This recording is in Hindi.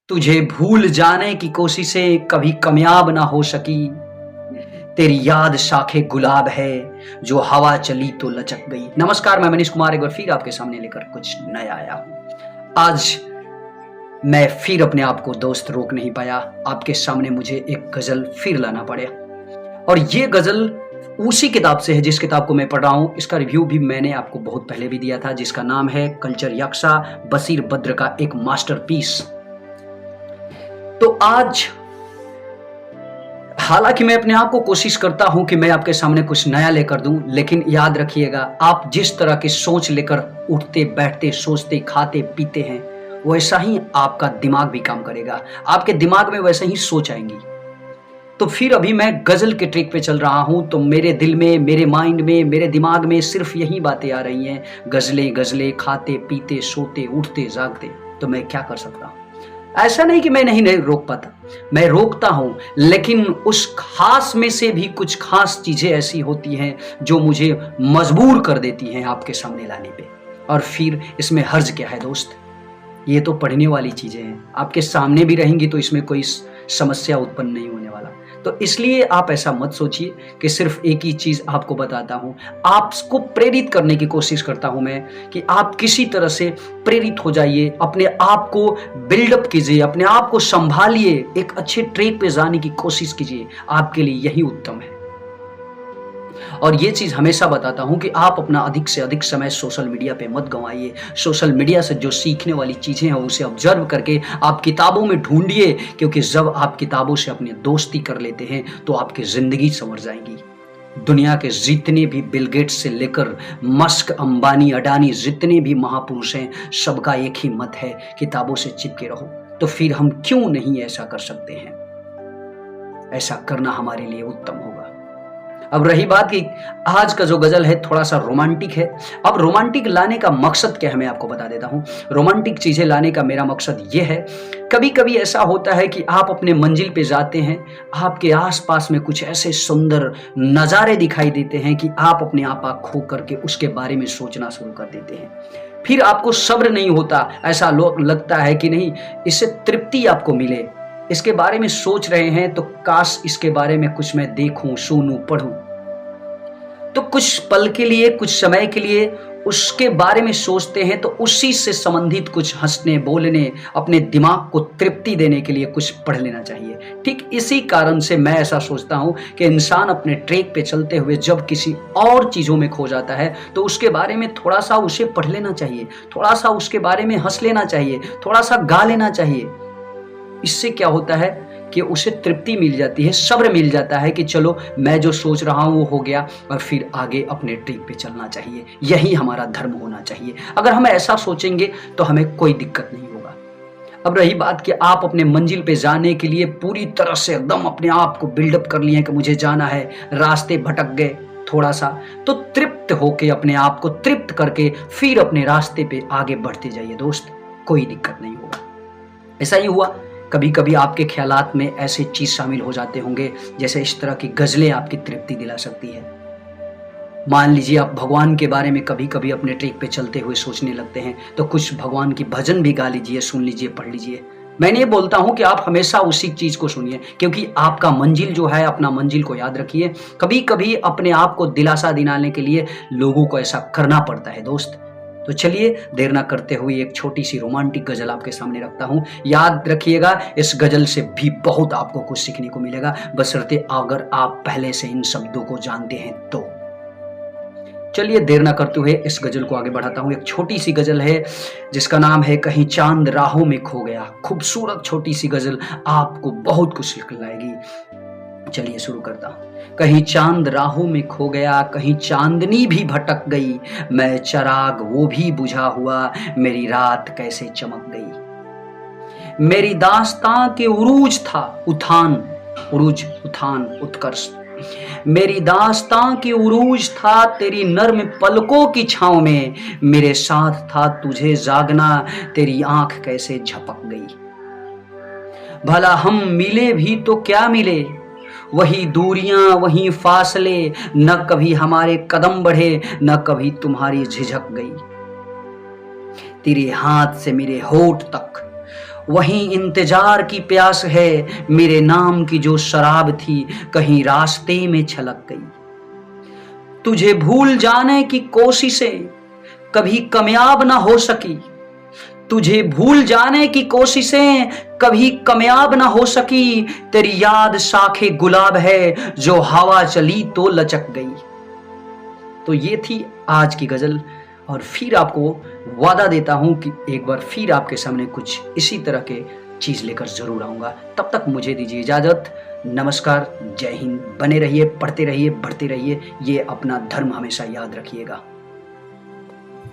तुझे भूल जाने की कोशिशें कभी कामयाब ना हो सकी। तेरी याद शाखे गुलाब है जो हवा चली तो लचक गई। नमस्कार, मैं मनीष कुमार एक बार फिर आपके सामने लेकर कुछ नया आया हूं। आज मैं फिर अपने आप को दोस्त रोक नहीं पाया। आपके सामने मुझे एक गजल फिर लाना पड़ा और ये गजल उसी किताब से है जिस किताब को मैं पढ़ रहा हूं। इसका रिव्यू भी मैंने आपको बहुत पहले भी दिया था, जिसका नाम है कल्चर यक्षा, बशीर बद्र का एक मास्टरपीस। तो आज हालांकि मैं अपने आप को कोशिश करता हूं कि मैं आपके सामने कुछ नया लेकर दूं, लेकिन याद रखिएगा, आप जिस तरह की सोच लेकर उठते बैठते सोचते खाते पीते हैं, वैसा ही आपका दिमाग भी काम करेगा। आपके दिमाग में वैसे ही सोच आएंगी। तो फिर अभी मैं गजल के ट्रिक पे चल रहा हूं, तो मेरे दिल में, मेरे माइंड में, मेरे दिमाग में सिर्फ यही बातें आ रही हैं, गजलें गजलें, खाते पीते सोते उठते जागते। तो मैं क्या कर सकता हूं? ऐसा नहीं कि मैं नहीं रोक पाता, मैं रोकता हूं, लेकिन उस खास में से भी कुछ खास चीजें ऐसी होती हैं जो मुझे मजबूर कर देती हैं आपके सामने लाने पे। और फिर इसमें हर्ज क्या है दोस्त? ये तो पढ़ने वाली चीजें हैं, आपके सामने भी रहेंगी तो इसमें कोई समस्या उत्पन्न नहीं होने वाला। तो इसलिए आप ऐसा मत सोचिए कि सिर्फ एक ही चीज आपको बताता हूं। आपको प्रेरित करने की कोशिश करता हूं मैं कि आप किसी तरह से प्रेरित हो जाइए, अपने आप को बिल्डअप कीजिए, अपने आप को संभालिए, एक अच्छे ट्रैक पे जाने की कोशिश कीजिए। आपके लिए यही उत्तम है। और ये चीज हमेशा बताता हूं कि आप अपना अधिक से अधिक समय सोशल मीडिया पे मत गंवाइए। सोशल मीडिया से जो सीखने वाली चीजें हैं उसे ऑब्जर्व करके आप किताबों में ढूंढिए, क्योंकि जब आप किताबों से अपनी दोस्ती कर लेते हैं तो आपकी जिंदगी संवर जाएगी। दुनिया के जितने भी बिल गेट्स से लेकर मस्क, अंबानी, अडानी, जितने भी महापुरुष हैं, सबका एक ही मत है, किताबों से चिपके रहो। तो फिर हम क्यों नहीं ऐसा कर सकते हैं? ऐसा करना हमारे लिए उत्तम होगा। अब रही बात कि आज का जो गजल है थोड़ा सा रोमांटिक है। अब रोमांटिक लाने का मकसद क्या है मैं आपको बता देता हूं। रोमांटिक चीजें लाने का मेरा मकसद ये है, कभी कभी ऐसा होता है कि आप अपने मंजिल पे जाते हैं, आपके आसपास में कुछ ऐसे सुंदर नजारे दिखाई देते हैं कि आप अपने आप खो करके उसके बारे में सोचना शुरू कर देते हैं। फिर आपको सब्र नहीं होता, ऐसा लगता है कि नहीं, इससे तृप्ति आपको मिले, इसके बारे में सोच रहे हैं तो काश इसके बारे में कुछ मैं देखूं, सुनूं, पढ़ूं। तो कुछ पल के लिए, कुछ समय के लिए उसके बारे में सोचते हैं, तो उसी से संबंधित कुछ हंसने बोलने, अपने दिमाग को तृप्ति देने के लिए कुछ पढ़ लेना चाहिए। ठीक इसी कारण से मैं ऐसा सोचता हूं कि इंसान अपने ट्रैक पे चलते हुए जब किसी और चीजों में खो जाता है तो उसके बारे में थोड़ा सा उसे पढ़ लेना चाहिए, थोड़ा सा उसके बारे में हंस लेना चाहिए, थोड़ा सा गा लेना चाहिए। इससे क्या होता है कि उसे तृप्ति मिल जाती है, सब्र मिल जाता है कि चलो मैं जो सोच रहा हूं वो हो गया, और फिर आगे अपने ट्रिक पे चलना चाहिए। यही हमारा धर्म होना चाहिए। अगर हम ऐसा सोचेंगे तो हमें कोई दिक्कत नहीं होगा। अब रही बात कि आप अपने मंजिल पे जाने के लिए पूरी तरह से एकदम अपने आप को बिल्डअप कर लिए कि मुझे जाना है, रास्ते भटक गए थोड़ा सा, तो तृप्त होके, अपने आप को तृप्त करके फिर अपने रास्ते पे आगे बढ़ते जाइए दोस्त, कोई दिक्कत नहीं होगा। ऐसा ही हुआ, कभी कभी आपके ख्यालात में ऐसे चीज शामिल हो जाते होंगे, जैसे इस तरह की गजलें आपकी तृप्ति दिला सकती है। मान लीजिए आप भगवान के बारे में कभी कभी अपने ट्रैक पे चलते हुए सोचने लगते हैं, तो कुछ भगवान की भजन भी गा लीजिए, सुन लीजिए, पढ़ लीजिए। मैंने ये बोलता हूं कि आप हमेशा उसी चीज को सुनिए, क्योंकि आपका मंजिल जो है, अपना मंजिल को याद रखिए। कभी कभी अपने आप को दिलासा दिलाने के लिए लोगों को ऐसा करना पड़ता है दोस्त। तो चलिए देर ना करते हुए एक छोटी सी रोमांटिक गजल आपके सामने रखता हूं। याद रखिएगा, इस गजल से भी बहुत आपको कुछ सीखने को मिलेगा, बशर्ते अगर आप पहले से इन शब्दों को जानते हैं तो। चलिए देर ना करते हुए इस गजल को आगे बढ़ाता हूं। एक छोटी सी गजल है जिसका नाम है कहीं चांद राहों में खो गया। खूबसूरत छोटी सी गजल, आपको बहुत कुछ सिखलाएगी। चलिए शुरू करता हूं। कहीं चांद राहों में खो गया, कहीं चांदनी भी भटक गई, मैं चराग वो भी बुझा हुआ, मेरी रात कैसे चमक गई। मेरी दास्तां के उरूज था उठान, उरूज उठान उत्कर्ष, मेरी दास्तां की उरूज था तेरी नर्म पलकों की छांव में, मेरे साथ था तुझे जागना, तेरी आंख कैसे झपक गई। भला हम मिले भी तो क्या मिले, वही दूरियां वही फासले, न कभी हमारे कदम बढ़े, न कभी तुम्हारी झिझक गई। तेरे हाथ से मेरे होठ तक वहीं इंतजार की प्यास है, मेरे नाम की जो शराब थी कहीं रास्ते में छलक गई। तुझे भूल जाने की कोशिशें कभी कामयाब ना हो सकी, तुझे भूल जाने की कोशिशें कभी कामयाब ना हो सकी। तेरी याद शाखे गुलाब है जो हवा चली तो लचक गई। तो ये थी आज की गजल, और फिर आपको वादा देता हूं कि एक बार फिर आपके सामने कुछ इसी तरह के चीज लेकर जरूर आऊंगा। तब तक मुझे दीजिए इजाजत। नमस्कार, जय हिंद। बने रहिए, पढ़ते रहिए, बढ़ते रहिए। ये अपना धर्म हमेशा याद रखिएगा।